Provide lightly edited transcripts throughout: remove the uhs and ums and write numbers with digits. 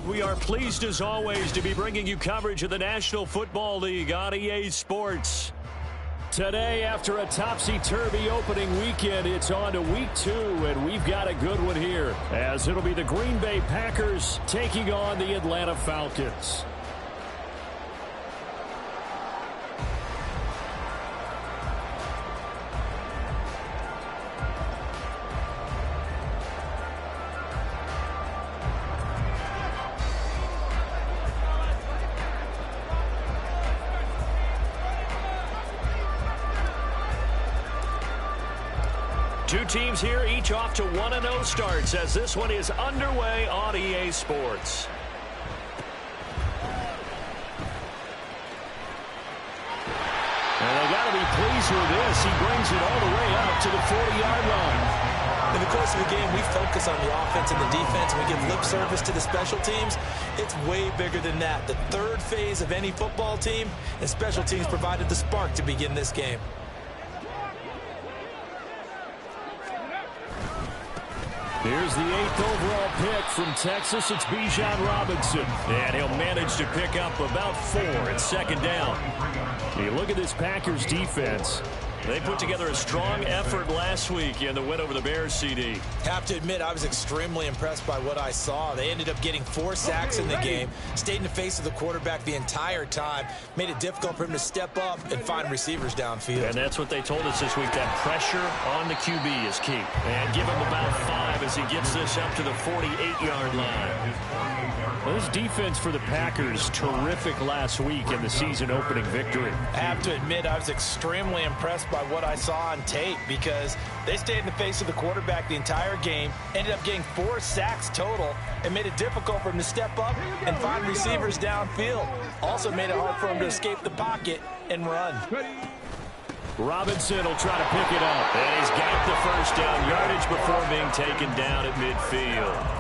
We are pleased as always to be bringing you coverage of the National Football League on EA Sports. Today, after a topsy-turvy opening weekend, it's on to week 2, and we've got a good one here, as it'll be the Green Bay Packers taking on the Atlanta Falcons. Two teams here, each off to 1-0 starts as this one is underway on EA Sports. And they got to be pleased with this. He brings it all the way up to the 40-yard line. In the course of the game, we focus on the offense and the defense, and we give lip service to the special teams. It's way bigger than that. The third phase of any football team, and special teams provided the spark to begin this game. Here's the 8th overall pick from Texas. It's Bijan Robinson. And he'll manage to pick up about 4 at second down. You look at this Packers defense. They put together a strong effort last week in the win over the Bears, CD. Have to admit, I was extremely impressed by what I saw. They ended up getting 4 sacks in the game, stayed in the face of the quarterback the entire time, made it difficult for him to step up and find receivers downfield. And that's what they told us this week, that pressure on the QB is key. And give him about 5 as he gets this up to the 48-yard line. Well, this defense for the Packers, terrific last week in the season-opening victory. I have to admit, I was extremely impressed by what I saw on tape because they stayed in the face of the quarterback the entire game, ended up getting 4 sacks total, and made it difficult for him to step up and find receivers downfield. Also made it hard for him to escape the pocket and run. Robinson will try to pick it up, and he's got the first down yardage before being taken down at midfield.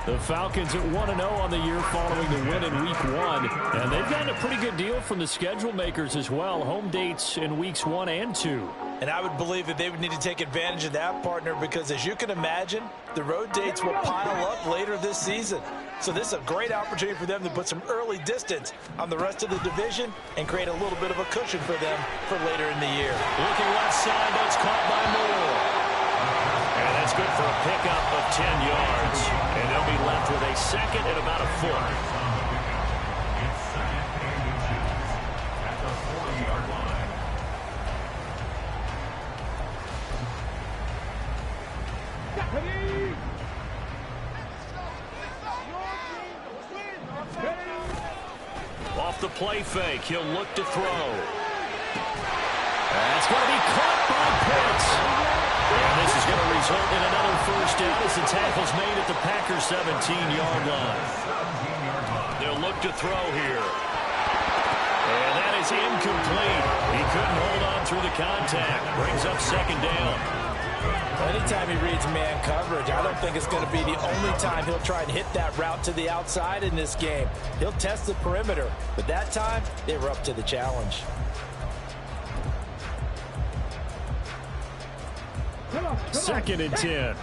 The Falcons at 1-0 on the year following the win in Week 1. And they've gotten a pretty good deal from the schedule makers as well. Home dates in Weeks 1 and 2. And I would believe that they would need to take advantage of that, partner, because as you can imagine, the road dates will pile up later this season. So this is a great opportunity for them to put some early distance on the rest of the division and create a little bit of a cushion for them for later in the year. Looking left side, that's caught by Moore. And that's good for a pickup of 10 yards. And they'll be left with a second and about a foot. Off the play fake, he'll look to throw. That's going to be caught by Pitts. And this is going to result in another first down as the tackle's made at the Packers' 17-yard line. They'll look to throw here. And that is incomplete. He couldn't hold on through the contact. Brings up second down. Anytime he reads man coverage, I don't think it's going to be the only time he'll try and hit that route to the outside in this game. He'll test the perimeter, but that time they were up to the challenge. Second and 10.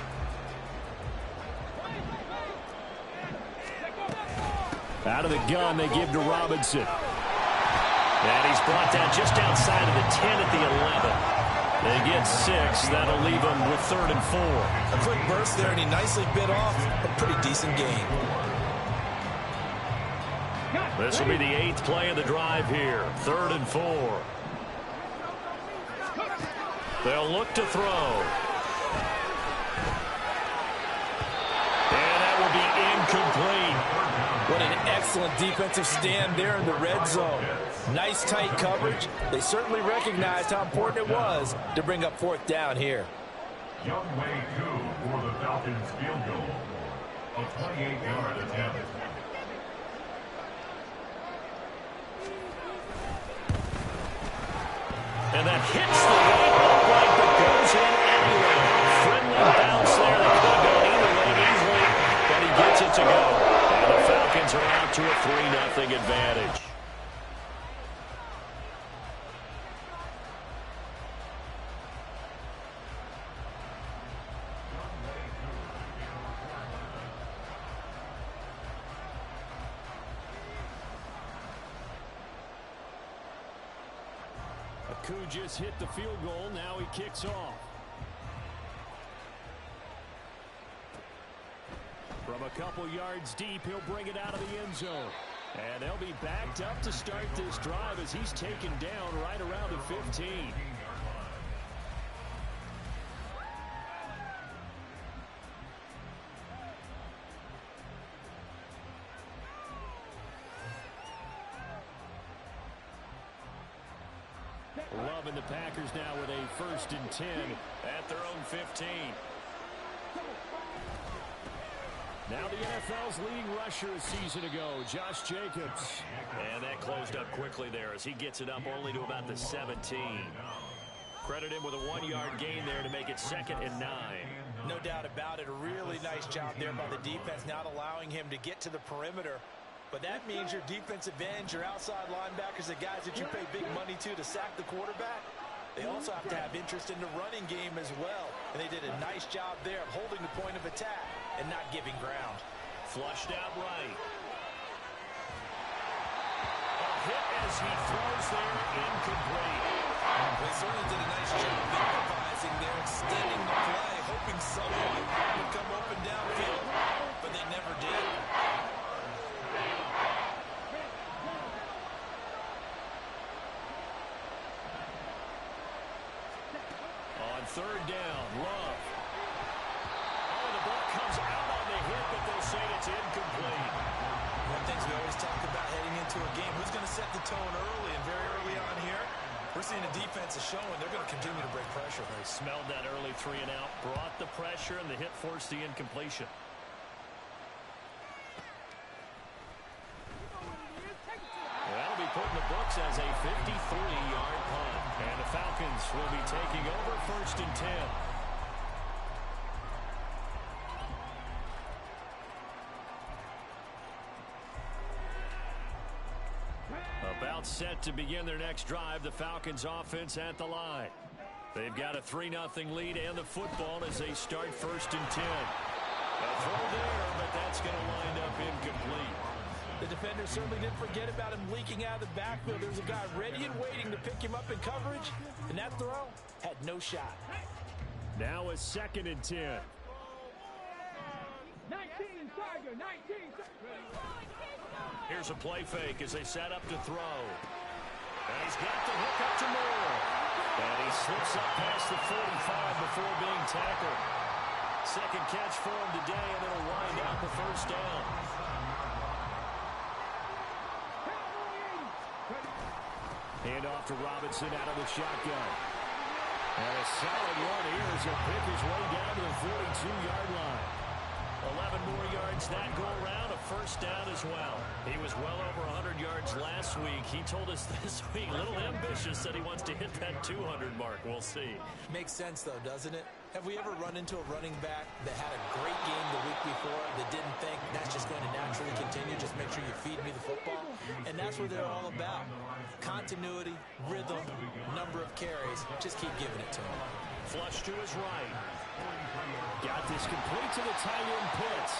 Out of the gun, they give to Robinson. And he's brought down just outside of the 10 at the 11. They get 6. That'll leave them with 3rd and 4. A quick burst there, and he nicely bit off a pretty decent gain. This will be the 8th play of the drive here. 3rd and 4. They'll look to throw. And that will be incomplete. What an excellent defensive stand there in the red zone. Nice tight coverage. They certainly recognized how important it was to bring up 4th down here. Young Wei Koo for the Falcons field goal. A 28-yard attempt. And that hits the right upright, but goes in anyway. Friendly bounce there that could have gone either way easily, but he gets it to go. And the Falcons are out to a 3-0 advantage. Koo just hit the field goal. Now he kicks off. From a couple yards deep, he'll bring it out of the end zone. And they'll be backed up to start this drive as he's taken down right around the 15. Loving the Packers now with a 1st and 10 at their own 15. Now the NFL's leading rusher a season ago, Josh Jacobs. And that closed up quickly there as he gets it up only to about the 17. Credit him with a 1-yard gain there to make it 2nd and 9. No doubt about it. A really nice job there by the defense, not allowing him to get to the perimeter. But that means your defensive ends, your outside linebackers, the guys that you pay big money to sack the quarterback, they also have to have interest in the running game as well. And they did a nice job there of holding the point of attack and not giving ground. Flushed out right. A hit as he throws there, incomplete. They certainly did a nice job improvising there, extending the play, hoping someone would come open downfield, but they never did. On 3rd down, Love. Oh, the ball comes out on the hit, but they'll say it's incomplete. One of the things we always talk about heading into a game, who's going to set the tone early, and very early on here, we're seeing the defense is showing they're going to continue to break pressure. They smelled that early 3 and out, brought the pressure, and the hit forced the incompletion. That'll be put in the books as a 53-yard punt. And the Falcons will be taking over 1st and 10. About set to begin their next drive, the Falcons offense at the line. They've got a 3-0 lead and the football as they start 1st and 10. A throw there, but that's going to wind up incomplete. The defender certainly didn't forget about him leaking out of the backfield. There's a guy ready and waiting to pick him up in coverage, and that throw had no shot. Now a 2nd and 10. 19, Tiger, 19. Here's a play fake as they set up to throw. And he's got the hook up to Moore. And he slips up past the 45 before being tackled. 2nd catch for him today, and it'll wind out the 1st down. Hand off to Robinson out of the shotgun. And a solid one here as he'll pick his way down to the 42-yard line. 11 more yards that go around, a 1st down as well. He was well over 100 yards last week. He told us this week, a little ambitious, that he wants to hit that 200 mark. We'll see. Makes sense, though, doesn't it? Have we ever run into a running back that had a great game the week before that didn't think that's just going to naturally continue, just make sure you feed me the football? And that's what they're all about. Continuity, rhythm, number of carries. Just keep giving it to him. Flush to his right. Got this complete to the tight end Pitts.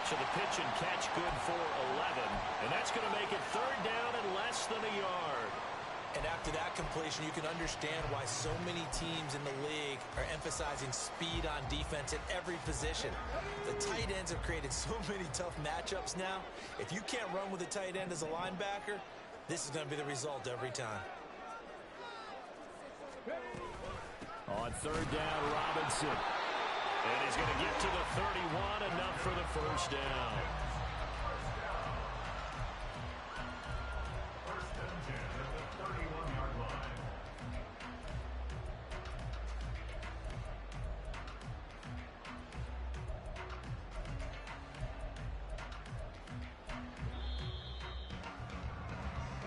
So the pitch and catch good for 11. And that's going to make it 3rd down and less than a yard. And after that completion, you can understand why so many teams in the league are emphasizing speed on defense at every position. The tight ends have created so many tough matchups now. If you can't run with a tight end as a linebacker, this is going to be the result every time. On 3rd down, Robinson. And he's going to get to the 31, enough for the 1st down. 1st and 10 at the 31-yard line.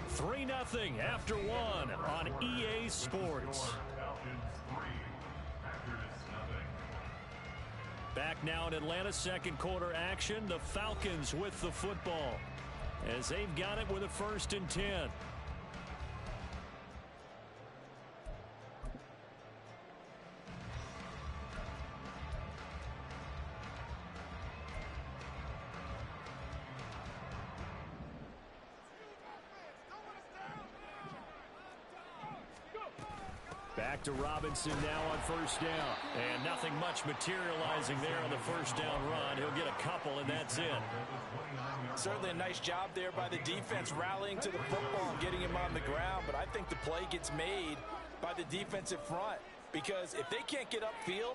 Three 3-0 after 1 on EA Sports. Back now in Atlanta, 2nd quarter action. The Falcons with the football as they've got it with a 1st and 10. Go! Back to Robinson now on first down. And nothing much materializing there on the first down run. He'll get a couple, and that's it. Certainly a nice job there by the defense rallying to the football and getting him on the ground. But I think the play gets made by the defensive front, because if they can't get upfield,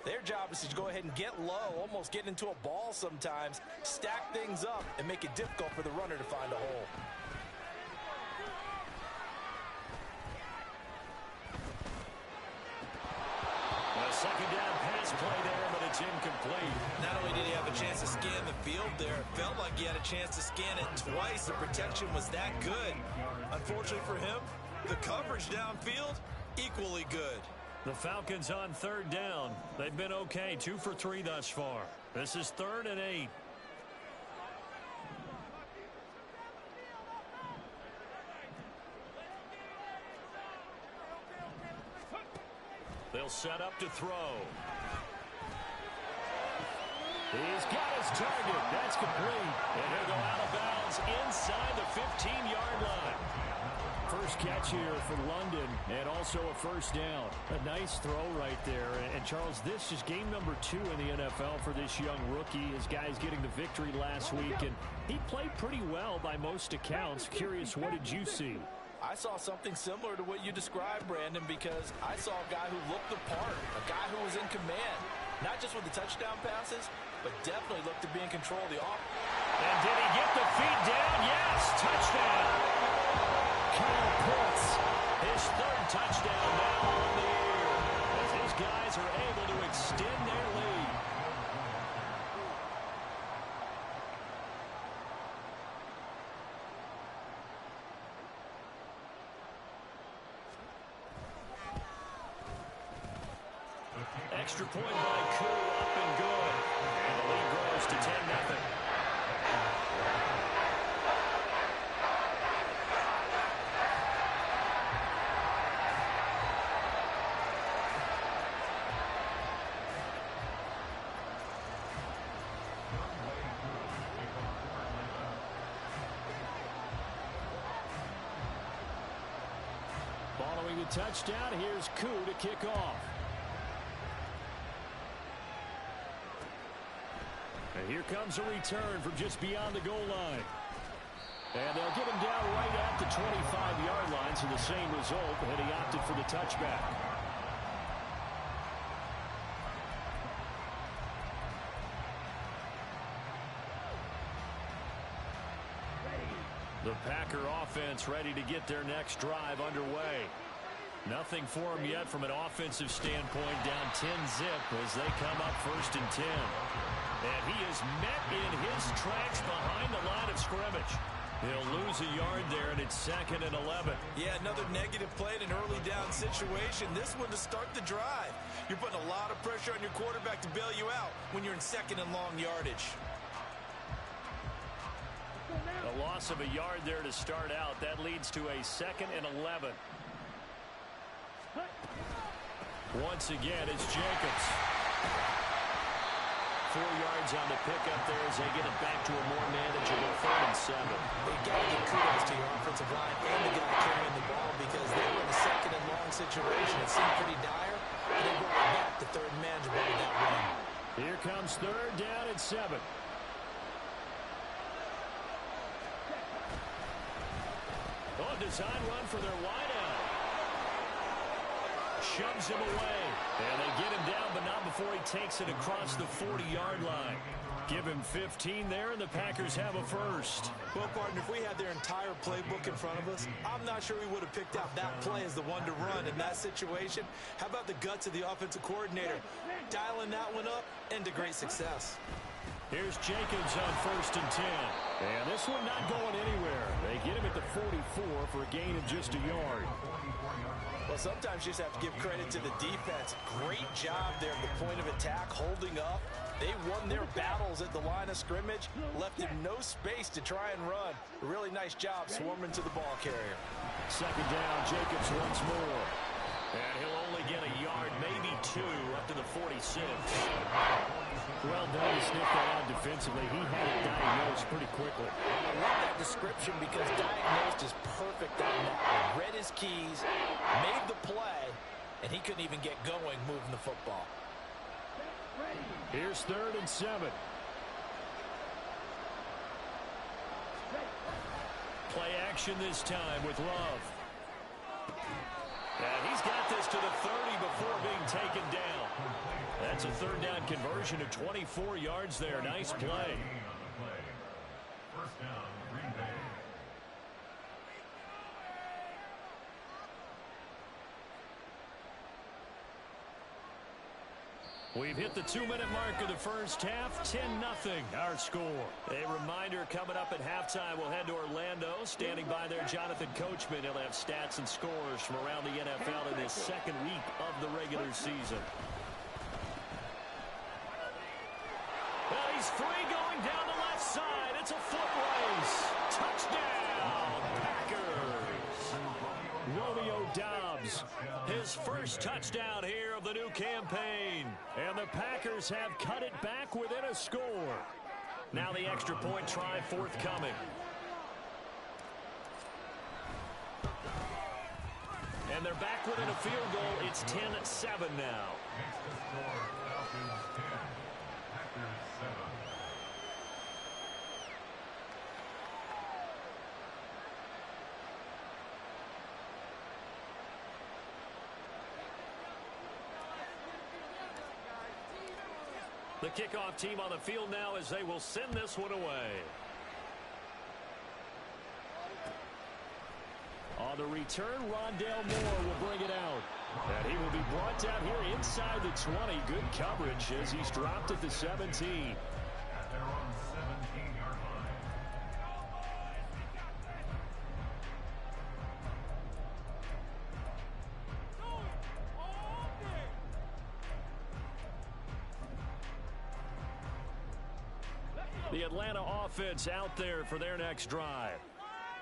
their job is to go ahead and get low, almost get into a ball sometimes, stack things up, and make it difficult for the runner to find a hole. A second down pass play there, but it's incomplete. Not only did he have a chance to scan the field there, it felt like he had a chance to scan it twice. The protection was that good. Unfortunately for him, the coverage downfield, equally good. The Falcons on third down. They've been okay, 2 for 3 thus far. This is 3rd and 8. They'll set up to throw. He's got his target. That's complete. And he'll go out of bounds inside the 15-yard line. First catch here for London, and also a first down. A nice throw right there. And Charles, this is game number 2 in the NFL for this young rookie. His guys getting the victory last week, and he played pretty well by most accounts. Curious, what did you see? I saw something similar to what you described, Brandon, because I saw a guy who looked the part, a guy who was in command, not just with the touchdown passes, but definitely looked to be in control of the offense. And did he get the feet down? Yes, touchdown. Kyle Pitts, his 3rd touchdown now on the year, as his guys are able to extend their lead. Extra point by Koo, up and good. And the lead grows to 10-0. Following the touchdown, here's Koo to kick off. And here comes a return from just beyond the goal line. And they'll get him down right at the 25-yard line, so the same result, and he opted for the touchback. The Packer offense ready to get their next drive underway. Nothing for him yet from an offensive standpoint, down 10-zip as they come up 1st and 10. And he is met in his tracks behind the line of scrimmage. He'll lose a yard there, and it's 2nd and 11. Yeah, another negative play in an early down situation. This one to start the drive. You're putting a lot of pressure on your quarterback to bail you out when you're in 2nd and long yardage. A loss of a yard there to start out. That leads to a 2nd and 11. Once again, it's Jacobs. 4 yards on the pickup there as they get it back to a more manageable 3rd and 7. You got to give kudos to your offensive line and the guy carrying the ball, because they were in a 2nd and long situation. It seemed pretty dire, and they brought it back to 3rd and manageable with that run. Here comes 3rd down and 7. On design run for their wideout. Shoves him away. And they get him down, but not before he takes it across the 40-yard line. Give him 15 there, and the Packers have a first. Well, partner, if we had their entire playbook in front of us, I'm not sure we would have picked out that play as the one to run in that situation. How about the guts of the offensive coordinator? Dialing that one up into great success. Here's Jacobs on 1st and 10. And this one not going anywhere. They get him at the 44 for a gain of just a yard. Well, sometimes you just have to give credit to the defense. Great job there at the point of attack, holding up. They won their battles at the line of scrimmage, left him no space to try and run. A really nice job swarming to the ball carrier. 2nd down, Jacobs once more. And he'll only get a yard, maybe 2, up to the 46. Well done to sniff that out defensively. He had it diagnosed pretty quickly. I love that description because diagnosed is perfect on that one. Read his keys, made the play, and he couldn't even get going moving the football. Here's 3rd and 7. Play action this time with Love. And he's got this to the 30 before being taken down. That's a 3rd down conversion of 24 yards there. Nice play. First down, Green Bay. We've hit the 2-minute mark of the first half. 10-0 our score. A reminder, coming up at halftime, we'll head to Orlando. Standing by there, Jonathan Coachman. He'll have stats and scores from around the NFL in this second week of the regular season. Well, he's free going down the left side. It's a foot race. Touchdown, Packers. Romeo Doubs, his first touchdown here of the new campaign. And the Packers have cut it back within a score. Now the extra point try forthcoming. And they're back within a field goal. It's 10-7 now. Makes the score Falcons 10, Packers 7. The kickoff team on the field now as they will send this one away. On the return, Rondale Moore will bring it out. And he will be brought down here inside the 20. Good coverage as he's dropped at the 17. At their own 17-yard line. The Atlanta offense out there for their next drive.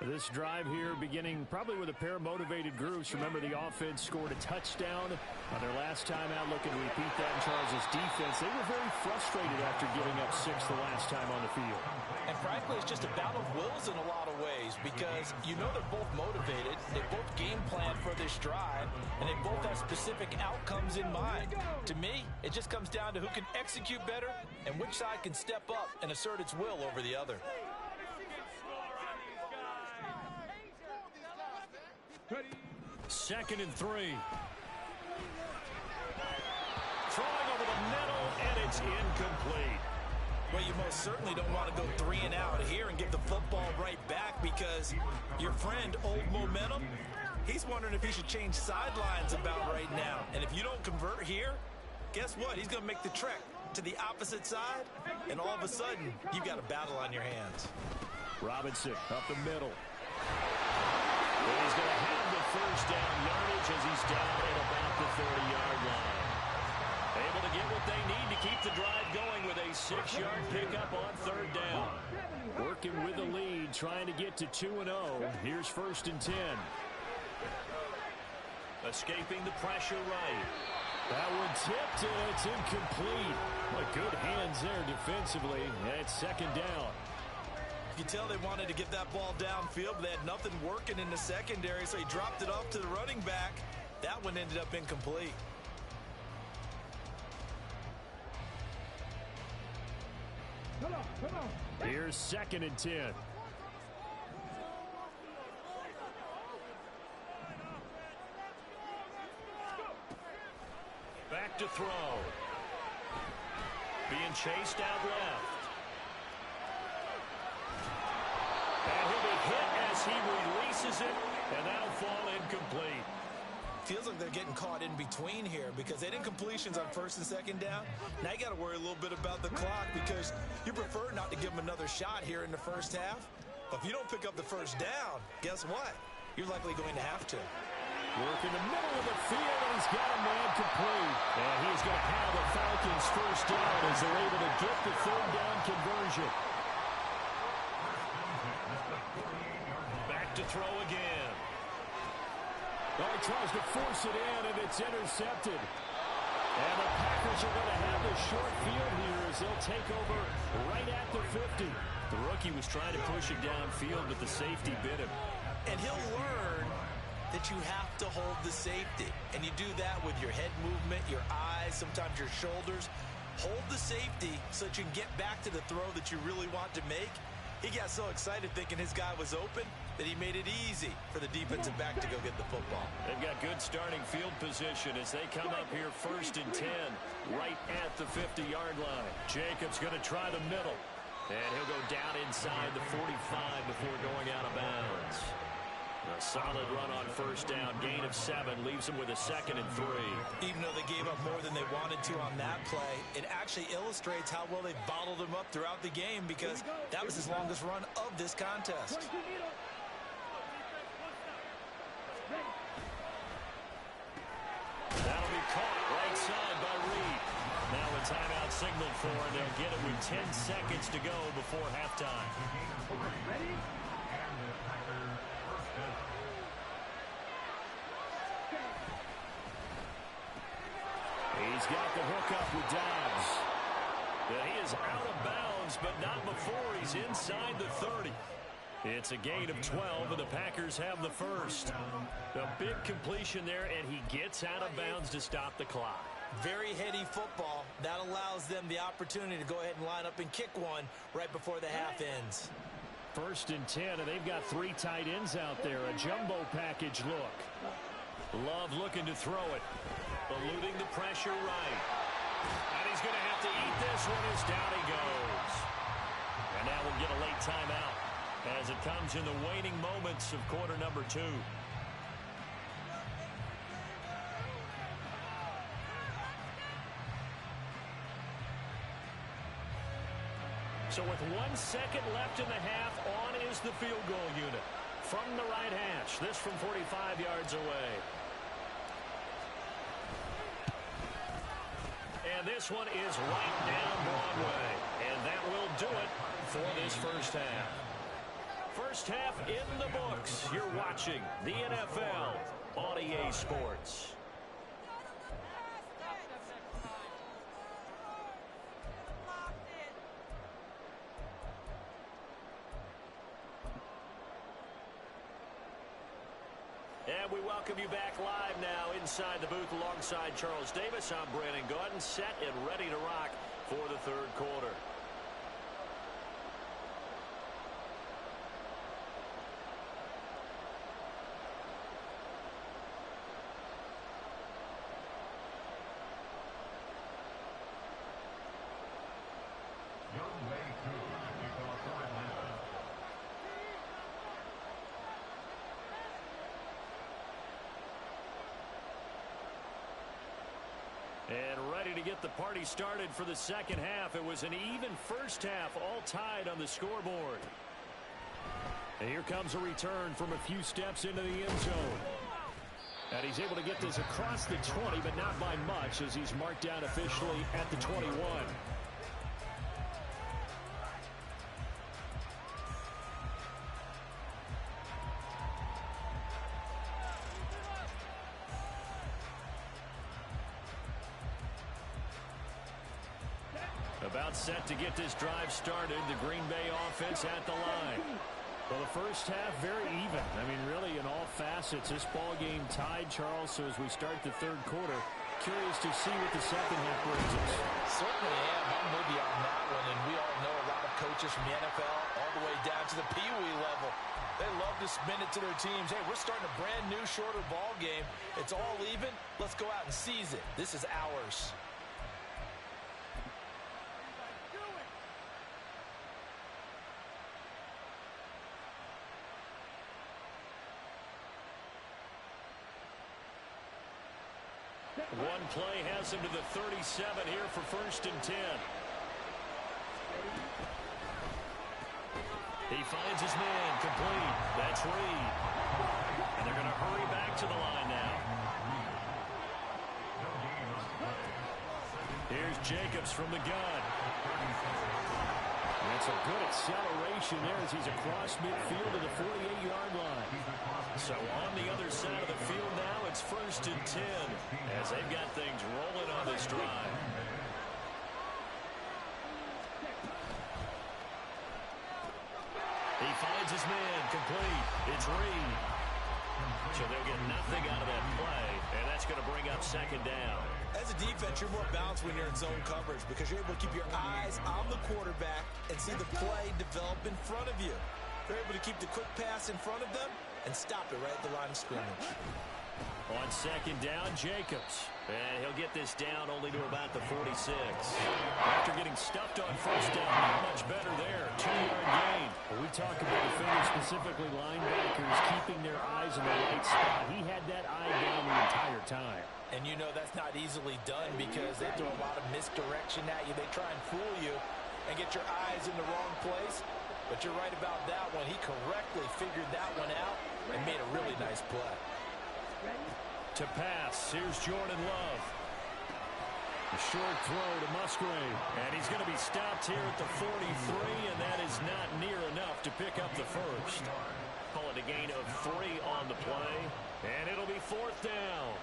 This drive here beginning probably with a pair of motivated groups. Remember, the offense scored a touchdown on their last time out, looking to repeat that in Charles' defense. They were very frustrated after giving up 6 the last time on the field. And frankly, it's just a battle of wills in a lot of ways because you know they're both motivated. They both game plan for this drive, and they both have specific outcomes in mind. To me, it just comes down to who can execute better and which side can step up and assert its will over the other. 2nd and 3. Throwing over the middle, and it's incomplete. Well, you most certainly don't want to go 3 and out here and give the football right back because your friend, Old Momentum, he's wondering if he should change sidelines about right now. And if you don't convert here, guess what? He's going to make the trek to the opposite side, and all of a sudden, you've got a battle on your hands. Robinson up the middle. And he's going to have the first down yardage as he's down at about the 30-yard line. Able to get what they need to keep the drive going with a 6-yard pickup on 3rd down. Working with the lead, trying to get to 2-0. Here's 1st and 10. Escaping the pressure right. That one tipped, and it's incomplete. What good hands there defensively. And it's 2nd down. You can tell they wanted to get that ball downfield, but they had nothing working in the secondary, so he dropped it off to the running back. That one ended up incomplete. Here's 2nd and 10. Back to throw. Being chased out left. And he'll be hit as he releases it, and that'll fall incomplete. Feels like they're getting caught in between here because they did completions on 1st and 2nd down. Now you got to worry a little bit about the clock because you prefer not to give them another shot here in the first half. But if you don't pick up the first down, guess what? You're likely going to have to. Work in the middle of the field, and he's got a man complete. And he's going to have the Falcons first down as they're able to get the 3rd down conversion. Back to throw again. Oh, he tries to force it in, and it's intercepted. And the Packers are going to have the short field here as they'll take over right at the 50. The rookie was trying to push it downfield, but the safety bit him. And he'll learn that you have to hold the safety. And you do that with your head movement, your eyes, sometimes your shoulders. Hold the safety so that you can get back to the throw that you really want to make. He got so excited thinking his guy was open that he made it easy for the defensive back to go get the football. They've got good starting field position as they come up here 1st and 10 right at the 50-yard line. Jacobs going to try the middle. And he'll go down inside the 45 before going out of bounds. A solid run on 1st down. Gain of 7 leaves them with a 2nd and 3. Even though they gave up more than they wanted to on that play, it actually illustrates how well they bottled them up throughout the game because that was his longest run of this contest. That'll be caught right side by Reed. Now a timeout signaled for, and they'll get it with 10 seconds to go before halftime. Ready? He's got the hook up with Dobbs. He is out of bounds, but not before he's inside the 30. It's a gain of 12, and the Packers have the first. A big completion there, and he gets out of bounds to stop the clock. Very heady football. That allows them the opportunity to go ahead and line up and kick one right before the half ends. 1st and 10, and they've got 3 tight ends out there. A jumbo package look. Love looking to throw it. Eluding the pressure right. And he's going to have to eat this one as down he goes. And now we'll get a late timeout as it comes in the waning moments of quarter number 2. So with 1 second left in the half, on is the field goal unit. From the right hash, this from 45 yards away. And this one is right down Broadway. And that will do it for this first half. First half in the books. You're watching the NFL on EA Sports. And we welcome you back live now inside the booth alongside Charles Davis. I'm Brandon Gaudin, set and ready to rock for the third quarter. Young Wei Koo, kickoff for Atlanta. And ready to get the party started for the second half. It was an even first half, all tied on the scoreboard. And here comes a return from a few steps into the end zone. And he's able to get this across the 20, but not by much, as he's marked down officially at the 21. About set to get this drive started. The Green Bay offense at the line. Well, the first half, very even. I mean, really, in all facets, this ball game tied, Charles. So as we start the third quarter, curious to see what the second half brings us. Certainly am. I'm with you on that one. And we all know a lot of coaches from the NFL all the way down to the Pee Wee level. They love to spin it to their teams. Hey, we're starting a brand new, shorter ball game. It's all even. Let's go out and seize it. This is ours. One play has him to the 37 here for 1st and 10. He finds his man complete. That's Reed. And they're going to hurry back to the line now. Here's Jacobs from the gun. That's a good acceleration there as he's across midfield to the 48-yard line. So on the other side of the field now, it's 1st and 10 as they've got things rolling on this drive. He finds his man complete. It's Reed. So they'll get nothing out of that play, and that's going to bring up second down. As a defense, you're more balanced when you're in zone coverage because you're able to keep your eyes on the quarterback and see the play develop in front of you. You're able to keep the quick pass in front of them and stop it right at the line of scrimmage. On second down, Jacobs. And he'll get this down only to about the 46. After getting stuffed on first down, not much better there. 2-yard gain. When we talk about defenders, specifically linebackers, keeping their eyes in the right spot, he had that eye down the entire time. And you know that's not easily done because they throw a lot of misdirection at you. They try and fool you and get your eyes in the wrong place. But you're right about that one. He correctly figured that one out and made a really nice play. To pass, here's Jordan Love. A short throw to Musgrave. And he's going to be stopped here at the 43, and that is not near enough to pick up the first. Call it a gain of 3 on the play, and it'll be fourth down.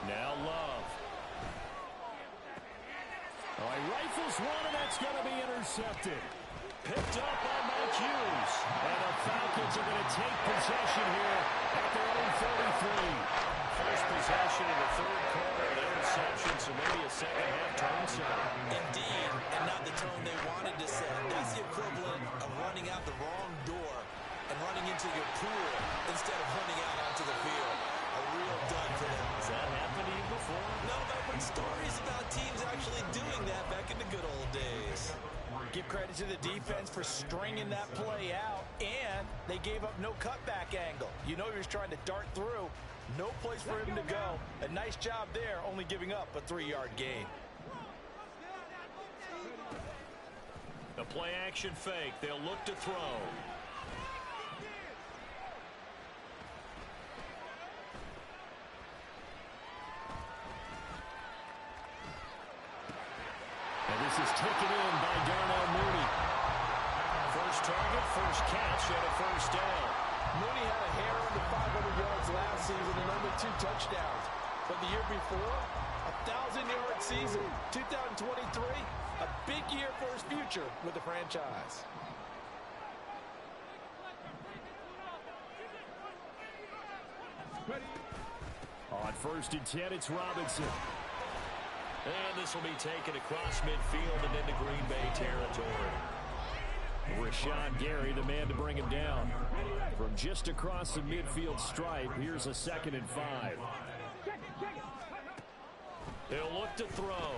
Now Love. Oh, he rifles one, and that's going to be intercepted. Picked up by Mike Hughes. And the Falcons are going to take possession here at their own 43. First possession in the third quarter, an interception, so maybe a second-half tone setter. Indeed, and not the tone they wanted to set. That's the equivalent of running out the wrong door and running into your pool instead of running out onto the field. A real dud for them. Has that happened to you before? No, but I've heard stories about teams actually doing that back in the good old days. Give credit to the defense for stringing that play out, and they gave up no cutback angle. You know he was trying to dart through. No place for him to go. A nice job there, only giving up a 3-yard gain. The play action fake. They'll look to throw. And this is taken in by Darnell Mooney. First target, first catch, and a first down. Mooney had a hair under 500 yards last season and only 2 touchdowns. But the year before, a 1,000-yard season. 2023, a big year for his future with the franchise. On first and 10, it's Robinson. And this will be taken across midfield and into Green Bay territory. Rashawn Gary, the man to bring him down. From just across the midfield stripe, here's a 2nd and 5. He'll look to throw.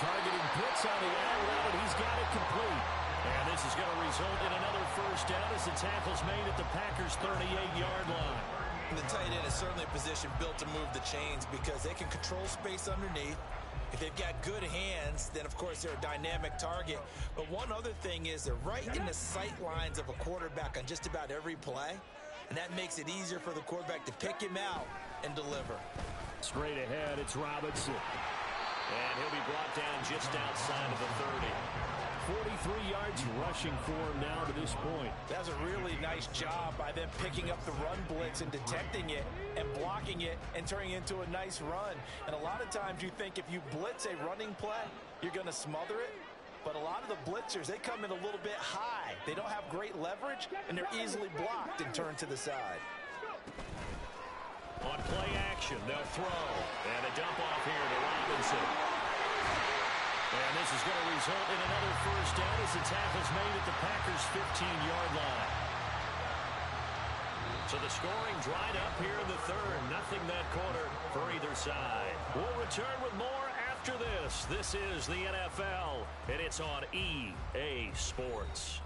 Targeting Pitts on the out route, and he's got it complete. And this is going to result in another first down as the tackle's made at the Packers' 38-yard line. The tight end is certainly a position built to move the chains because they can control space underneath. If they've got good hands, then, of course, they're a dynamic target. But one other thing is they're right in the sight lines of a quarterback on just about every play, and that makes it easier for the quarterback to pick him out and deliver. Straight ahead, it's Robinson. And he'll be brought down just outside of the 30. 43 yards rushing for him now to this point. That was a really nice job by them picking up the run blitz and detecting it and blocking it and turning it into a nice run. And a lot of times you think if you blitz a running play, you're going to smother it. But a lot of the blitzers, they come in a little bit high. They don't have great leverage, and they're easily blocked and turned to the side. On play action, they'll throw. And a dump off here to Robinson. And this is going to result in another first down as the tackle's made at the Packers' 15-yard line. So the scoring dried up here in the third. Nothing that quarter for either side. We'll return with more after this. This is the NFL, and it's on EA Sports.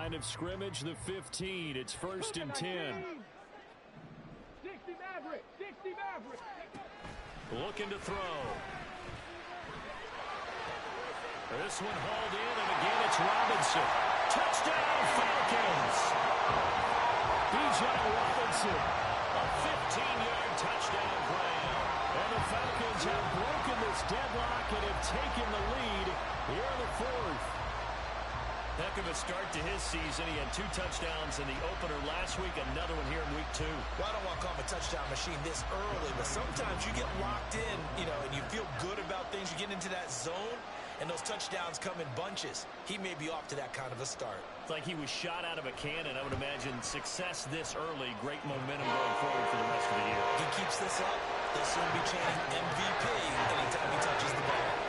line of scrimmage, the 15. It's 1st and 10. 60 Maverick. 60 Maverick. Looking to throw. This one hauled in, and again it's Robinson. Touchdown, Falcons! Bijan Robinson, a 15-yard touchdown grab. And the Falcons have broken this deadlock and have taken the lead here in the 4th. Heck of a start to his season. He had 2 touchdowns in the opener last week, another one here in week 2. Well, I don't want to call him a touchdown machine this early, but sometimes you get locked in, and you feel good about things. You get into that zone, and those touchdowns come in bunches. He may be off to that kind of a start. It's like he was shot out of a cannon. I would imagine success this early, great momentum going forward for the rest of the year. If he keeps this up, they'll soon be chanting MVP anytime he touches the ball.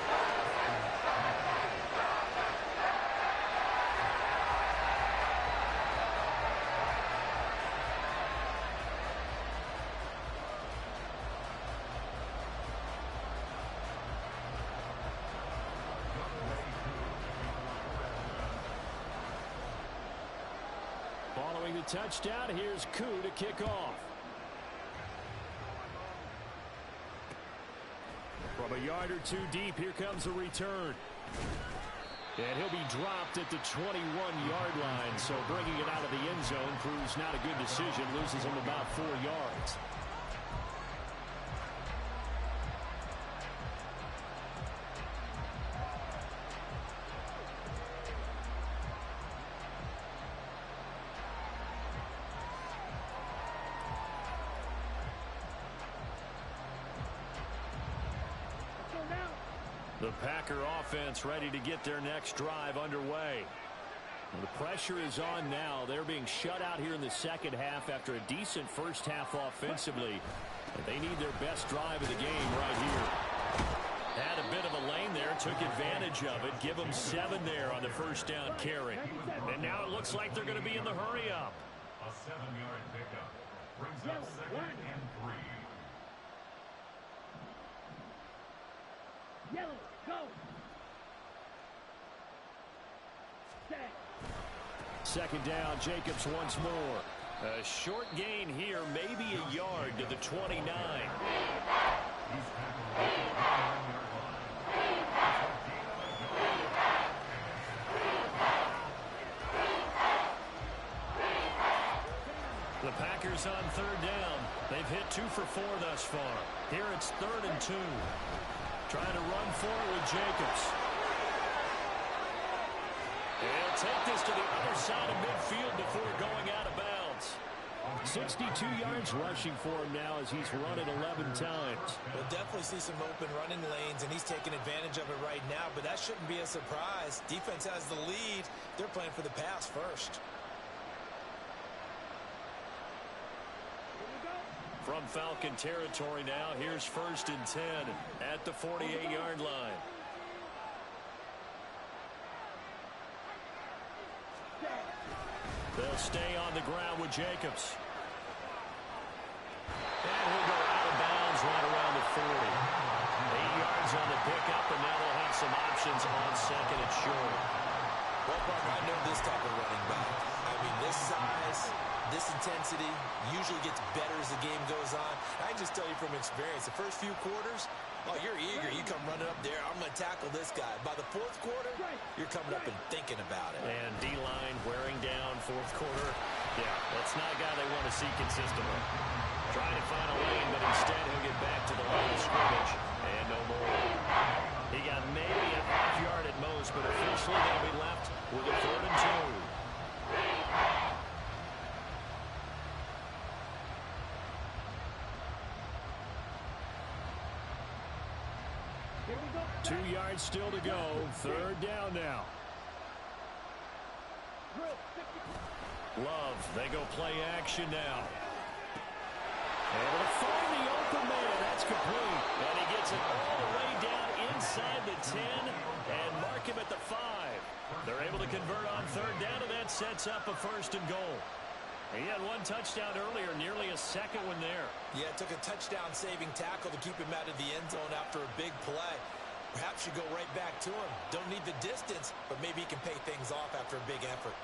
Following the touchdown, here's Koo to kick off. From a yard or 2 deep, here comes a return. And he'll be dropped at the 21-yard line, so bringing it out of the end zone proves not a good decision, loses him about 4 yards. The Packer offense ready to get their next drive underway. And the pressure is on now. They're being shut out here in the second half after a decent first half offensively. But they need their best drive of the game right here. Had a bit of a lane there, took advantage of it. Give them 7 there on the first down carry. And now it looks like they're going to be in the hurry up. A 7-yard pickup brings up 2nd and 3. Yellow, go. Set. Second down, Jacobs once more. A short gain here, maybe a yard to the 29. He's tackled at the 29-yard line. The Packers on 3rd down. They've hit 2 for 4 thus far. Here it's 3rd and 2. Trying to run for it with Jacobs. They'll take this to the other side of midfield before going out of bounds. 62 yards rushing for him now as he's run it 11 times. We'll definitely see some open running lanes, and he's taking advantage of it right now, but that shouldn't be a surprise. Defense has the lead. They're playing for the pass first. From Falcon territory now, here's 1st and 10 at the 48-yard line. They'll stay on the ground with Jacobs. And he'll go out of bounds right around the 40. 8 yards on the pickup, and now they'll have some options on 2nd and short. Well, partner, I know this type of running back. I mean, this size, this intensity usually gets better as the game goes on. I can just tell you from experience, the first few quarters, oh, you're eager. You come running up there. I'm going to tackle this guy. By the 4th quarter, you're coming up and thinking about it. And D-line wearing down 4th quarter. Yeah, that's not a guy they want to see consistently. Trying to find a lane, but instead he'll get back to the line of scrimmage. And no more. He got maybe a half yard at most, but officially they'll be left with a 3rd and 2. 2 yards still to go. 3rd down now. Love, they go play action now. Able to find the open man. That's complete. And he gets it all the way down inside the 10 and mark him at the 5. They're able to convert on 3rd down, and that sets up a 1st and goal. He had 1 touchdown earlier, nearly a 2nd one there. Yeah, it took a touchdown-saving tackle to keep him out of the end zone after a big play. Perhaps you go right back to him. Don't need the distance, but maybe he can pay things off after a big effort.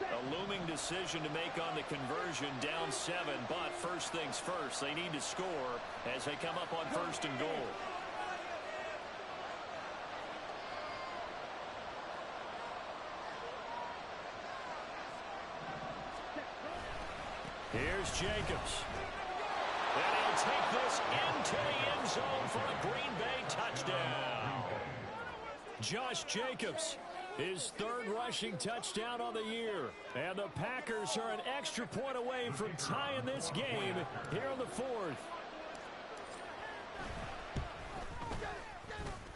A looming decision to make on the conversion, down 7, but first things first, they need to score as they come up on 1st and goal. Here's Jacobs. And he'll take this into the end zone for a Green Bay touchdown. Josh Jacobs, his 3rd rushing touchdown on the year. And the Packers are an extra point away from tying this game here in the 4th.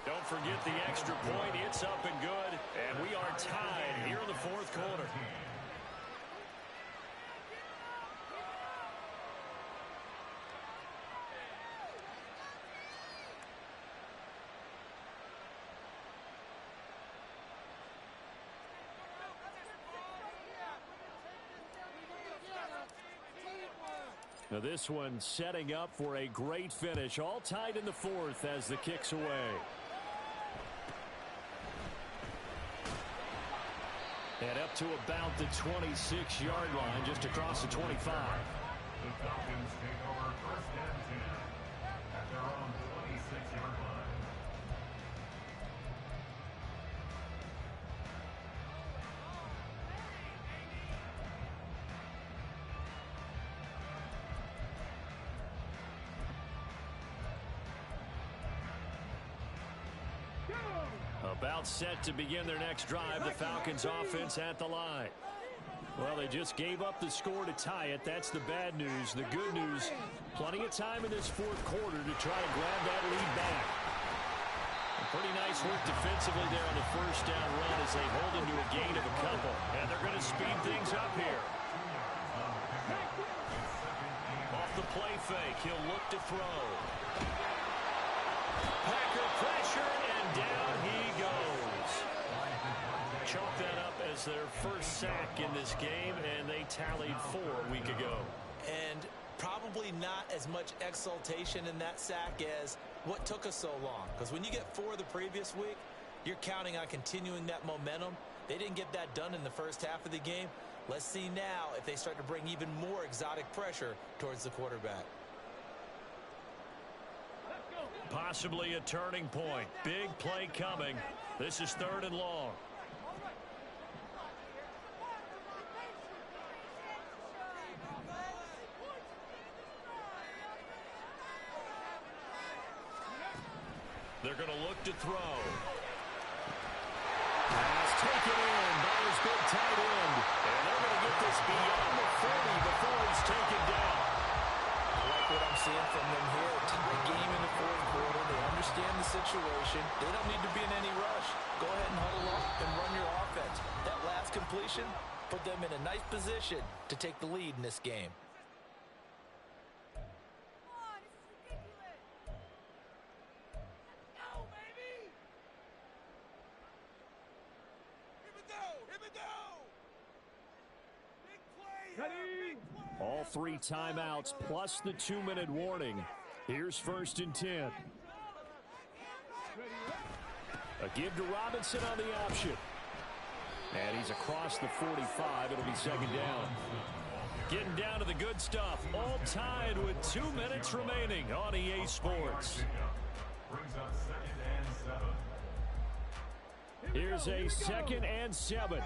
Don't forget the extra point. It's up and good. And we are tied here in the 4th quarter. Now this one setting up for a great finish. All tied in the 4th as the kick's away. And up to about the 26-yard line, just across the 25. The Falcons take over 1st and 10 at their own 26-yard line. About set to begin their next drive, the Falcons offense at the line. Well, they just gave up the score to tie it. That's the bad news. The good news, plenty of time in this 4th quarter to try to grab that lead back. Pretty nice work defensively there on the 1st down run as they hold into a gain of a couple. And they're going to speed things up here. Off the play fake, he'll look to throw. Packer pressure, and down he goes. Chalk that up as their first sack in this game, and they tallied 4 a week ago. And probably not as much exultation in that sack as what took us so long. Because when you get 4 the previous week, you're counting on continuing that momentum. They didn't get that done in the first half of the game. Let's see now if they start to bring even more exotic pressure towards the quarterback. Possibly a turning point. Big play coming. This is 3rd and long. They're going to look to throw. Pass taken in by his big tight end. And they're going to get this beyond the 40 before he's taken down. I like what I'm seeing from them here. Tie game in the 4th quarter. They understand the situation. They don't need to be in any rush. Go ahead and huddle up and run your offense. That last completion put them in a nice position to take the lead in this game. All 3 timeouts plus the 2-minute warning. Here's 1st and 10. A give to Robinson on the option. And he's across the 45. It'll be 2nd down. Getting down to the good stuff. All tied with 2 minutes remaining on EA Sports. Brings up 2nd and 7. Here's a 2nd and 7.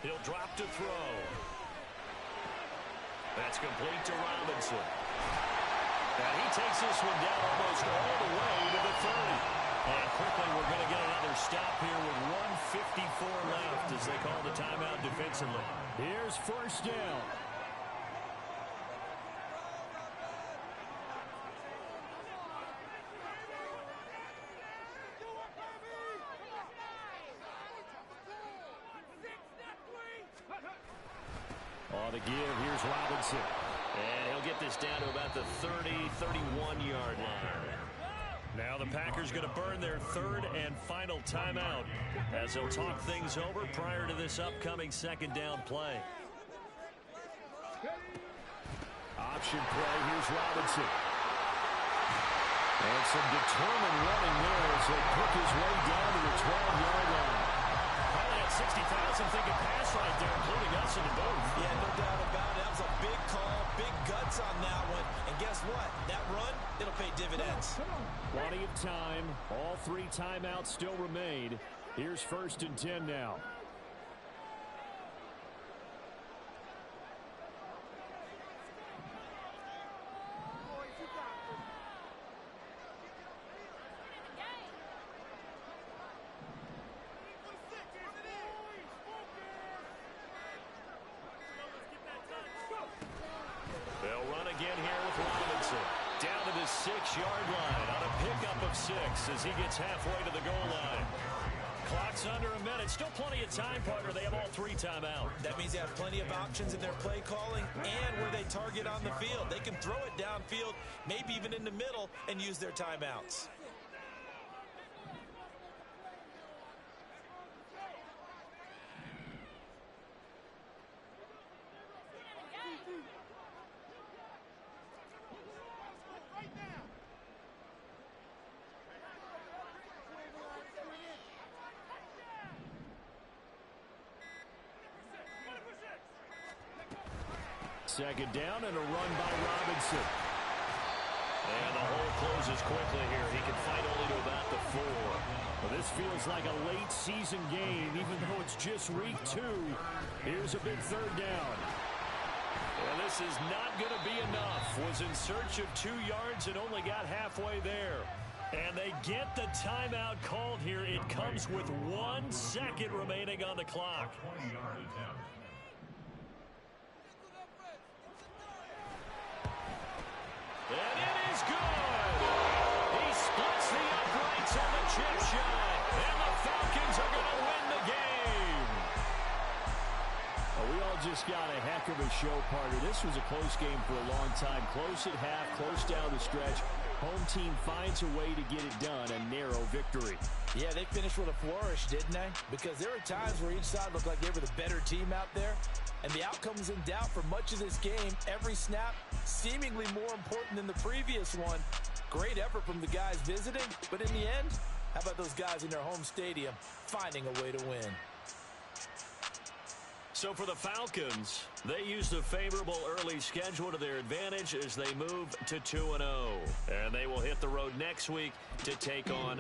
He'll drop to throw. That's complete to Robinson. And he takes this one down almost all the way to the 30. And quickly we're going to get another stop here with 1:54 left as they call the timeout defensively. Here's 1st down. On the give, here's Robinson. And he'll get this down to about the 30-31-yard line. Now the Packers going to burn their 3rd and final timeout as they'll talk things over prior to this upcoming 2nd down play. Option play, here's Robinson. And some determined running there as they pick his way down to the 12-yard line. Probably had 60,000 thinking pass right there, including us in the booth. Yeah, no doubt about it. That was a big call, big guts on that one. And guess what? That run, it'll pay dividends. Plenty of time. All 3 timeouts still remain. Here's 1st and 10 now. They'll run again here with Robinson. Down to the 6-yard line on a pickup of 6 as he gets halfway to the goal line. Clock's under a minute. Still plenty of time, partner. They have all 3 timeouts. That means they have plenty of options in their play calling and where they target on the field. They can throw it downfield, maybe even in the middle, and use their timeouts. Second down and a run by Robinson. And the hole closes quickly here. He can fight only to about the 4. Well, this feels like a late season game, even though it's just week 2. Here's a big 3rd down. Well, this is not going to be enough. Was in search of 2 yards and only got halfway there. And they get the timeout called here. It comes with 1 second remaining on the clock. 20-yard attempt. And it is good. He splits the uprights on the chip shot. And the Falcons are going to win the game. Well, we all just got a heck of a show, partner. This was a close game for a long time. Close at half, close down the stretch. Home team finds a way to get it done, a narrow victory. Yeah, they finished with a flourish, didn't they? Because there were times where each side looked like they were the better team out there. And the outcome was in doubt for much of this game. Every snap seemingly more important than the previous one. Great effort from the guys visiting. But in the end, how about those guys in their home stadium finding a way to win? So for the Falcons, they use the favorable early schedule to their advantage as they move to 2-0. And they will hit the road next week to take on